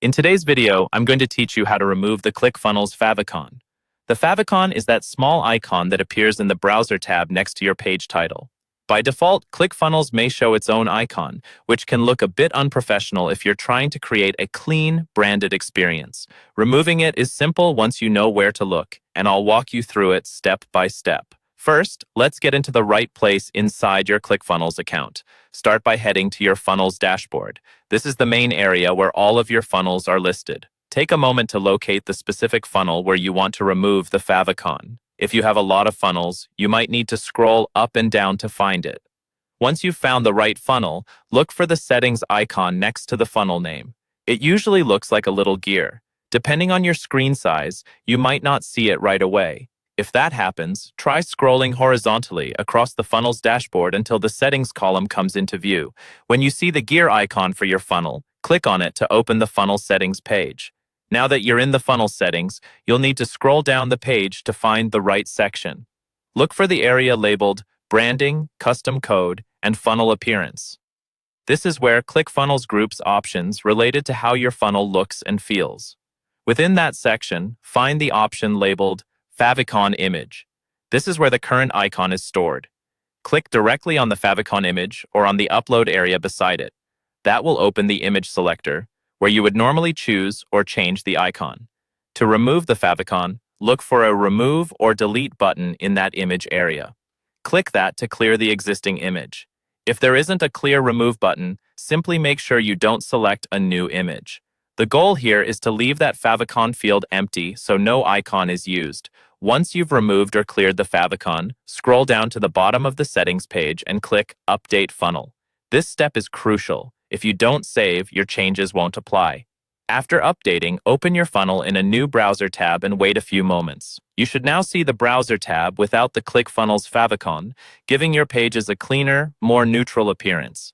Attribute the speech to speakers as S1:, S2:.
S1: In today's video, I'm going to teach you how to remove the Clickfunnels Favicon. The favicon is that small icon that appears in the browser tab next to your page title. By default, Clickfunnels may show its own icon, which can look a bit unprofessional if you're trying to create a clean, branded experience. Removing it is simple once you know where to look, and I'll walk you through it step by step. First, let's get into the right place inside your Clickfunnels account. Start by heading to your funnels dashboard. This is the main area where all of your funnels are listed. Take a moment to locate the specific funnel where you want to remove the favicon. If you have a lot of funnels, you might need to scroll up and down to find it. Once you've found the right funnel, look for the settings icon next to the funnel name. It usually looks like a little gear. Depending on your screen size, you might not see it right away. If that happens, try scrolling horizontally across the funnel's dashboard until the settings column comes into view. When you see the gear icon for your funnel, click on it to open the funnel settings page. Now that you're in the funnel settings, you'll need to scroll down the page to find the right section. Look for the area labeled Branding, Custom Code, and Funnel Appearance. This is where Clickfunnels groups options related to how your funnel looks and feels. Within that section, find the option labeled Favicon Image. This is where the current icon is stored. Click directly on the favicon image or on the upload area beside it. That will open the image selector, where you would normally choose or change the icon. To remove the favicon, look for a Remove or Delete button in that image area. Click that to clear the existing image. If there isn't a clear Remove button, simply make sure you don't select a new image. The goal here is to leave that favicon field empty so no icon is used. Once you've removed or cleared the favicon, scroll down to the bottom of the settings page and click Update Funnel. This step is crucial. If you don't save, your changes won't apply. After updating, open your funnel in a new browser tab and wait a few moments. You should now see the browser tab without the Clickfunnels favicon, giving your pages a cleaner, more neutral appearance.